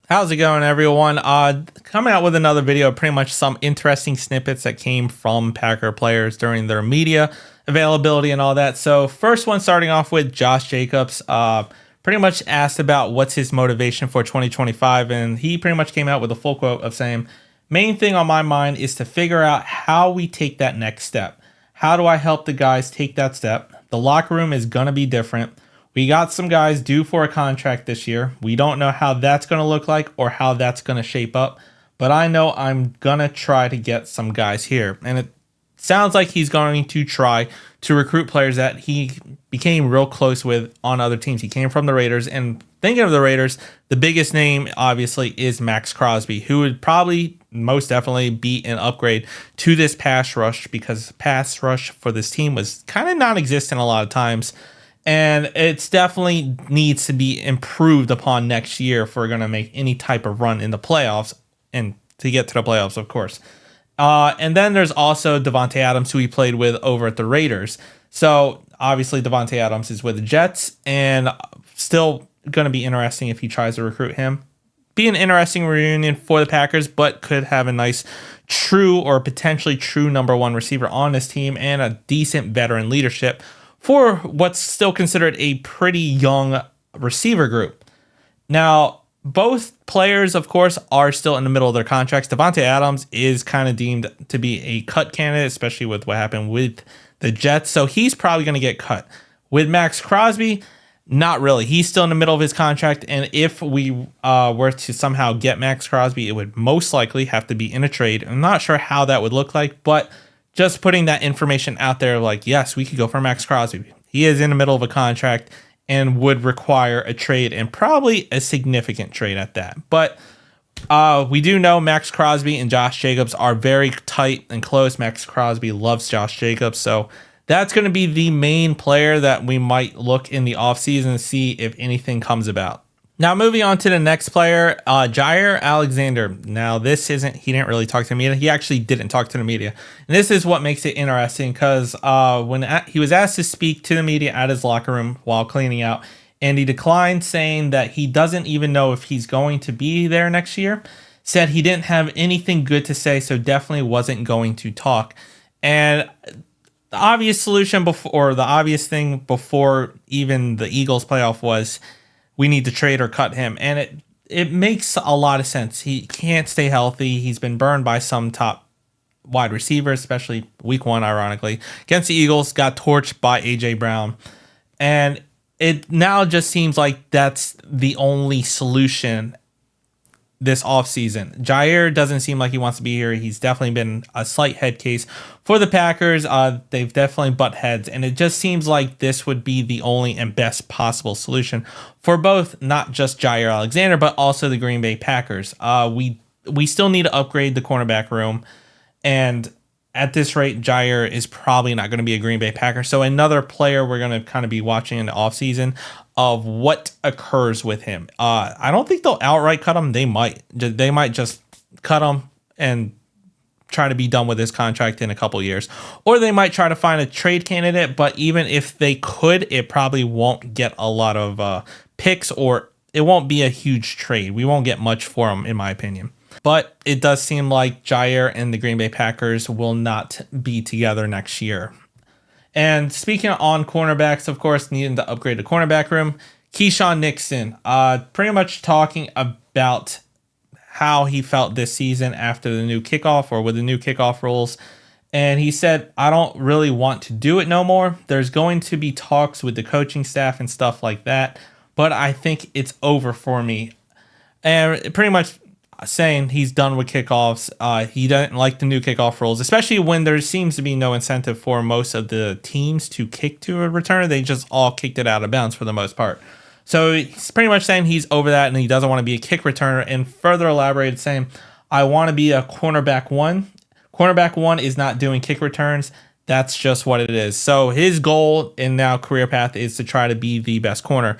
How's it going, everyone? Coming out with another video, pretty much some interesting snippets that came from Packer players during their media availability and all that. So first one, starting off with Josh Jacobs, pretty much asked about what's his motivation for 2025. And he pretty much came out with a full quote of saying, main thing on my mind is to figure out how we take that next step. How do I help the guys take that step? The locker room is going to be different. We got some guys due for a contract this year. We don't know how that's going to look like or how that's going to shape up, but I know I'm going to try to get some guys here. And it sounds like he's going to try to recruit players that he became real close with on other teams. He came from the Raiders, and thinking of the Raiders, the biggest name obviously is Max Crosby, who would probably most definitely be an upgrade to this pass rush, because pass rush for this team was kind of non-existent a lot of times. And it's definitely needs to be improved upon next year if we're going to make any type of run in the playoffs, and to get to the playoffs, of course. And then there's also Davante Adams, who he played with over at the Raiders. So obviously Davante Adams is with the Jets, and still going to be interesting if he tries to recruit him. Be an interesting reunion for the Packers, but could have a nice true or potentially true number one receiver on this team and a decent veteran leadership for what's still considered a pretty young receiver group. Now, both players, of course, are still in the middle of their contracts. Davante Adams is kind of deemed to be a cut candidate, especially with what happened with the Jets. So he's probably going to get cut. With Max Crosby, not really. He's still in the middle of his contract. And if we were to somehow get Max Crosby, it would most likely have to be in a trade. I'm not sure how that would look like, but just putting that information out there, like, yes, we could go for Max Crosby. He is in the middle of a contract and would require a trade, and probably a significant trade at that. But we do know Max Crosby and Josh Jacobs are very tight and close. Max Crosby loves Josh Jacobs. So that's going to be the main player that we might look in the offseason and see if anything comes about. Now, moving on to the next player, Jaire Alexander. Now, he didn't really talk to the media. He actually didn't talk to the media. And this is what makes it interesting, because when he was asked to speak to the media at his locker room while cleaning out, and he declined, saying that he doesn't even know if he's going to be there next year. Said he didn't have anything good to say, so definitely wasn't going to talk. And the obvious solution before, or the obvious thing before even the Eagles playoff was, we need to trade or cut him. And it makes a lot of sense. He can't stay healthy. He's been burned by some top wide receivers, especially week one, ironically. Against the Eagles, got torched by A.J. Brown. And it now just seems like that's the only solution this offseason. Jaire doesn't seem like he wants to be here. He's definitely been a slight head case for the Packers. They've definitely butt heads, and it just seems like this would be the only and best possible solution for both, not just Jaire Alexander, but also the Green Bay Packers. We still need to upgrade the cornerback room, and at this rate, Jaire is probably not going to be a Green Bay Packer. So another player we're going to kind of be watching in the offseason of what occurs with him. I don't think they'll outright cut him. They might just cut him and try to be done with his contract in a couple years. Or they might try to find a trade candidate, but even if they could, it probably won't get a lot of picks, or it won't be a huge trade. We won't get much for him, in my opinion. But it does seem like Jaire and the Green Bay Packers will not be together next year. And speaking on cornerbacks, of course, needing to upgrade the cornerback room, KeShawn Nixon, pretty much talking about how he felt this season after the new kickoff, or with the new kickoff rules. And he said, I don't really want to do it no more. There's going to be talks with the coaching staff and stuff like that, but I think it's over for me. And pretty much saying he's done with kickoffs. He doesn't like the new kickoff rules, especially when there seems to be no incentive for most of the teams to kick to a return. They just all kicked it out of bounds for the most part. So he's pretty much saying he's over that and he doesn't want to be a kick returner, and further elaborated saying, I want to be a cornerback one. Cornerback one is not doing kick returns. That's just what it is. So his goal and now career path is to try to be the best corner.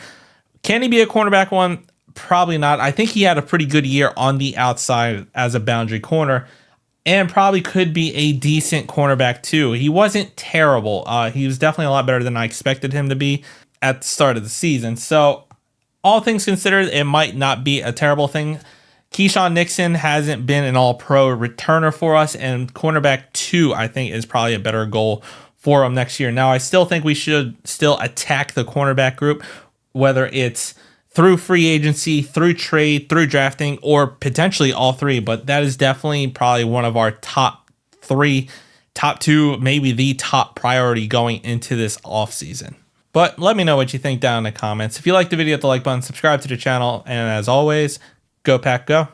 Can he be a cornerback one? Probably not. I think he had a pretty good year on the outside as a boundary corner, and probably could be a decent cornerback too. He wasn't terrible. He was definitely a lot better than I expected him to be at the start of the season. So all things considered, it might not be a terrible thing. KeShawn Nixon hasn't been an all-pro returner for us, and cornerback 2, I think, is probably a better goal for him next year. Now, I still think we should still attack the cornerback group, whether it's through free agency, through trade, through drafting, or potentially all three. But that is definitely probably one of our top 3, top 2, maybe the top priority going into this offseason. But let me know what you think down in the comments. If you like the video, hit the like button, subscribe to the channel, and as always, go Pack Go.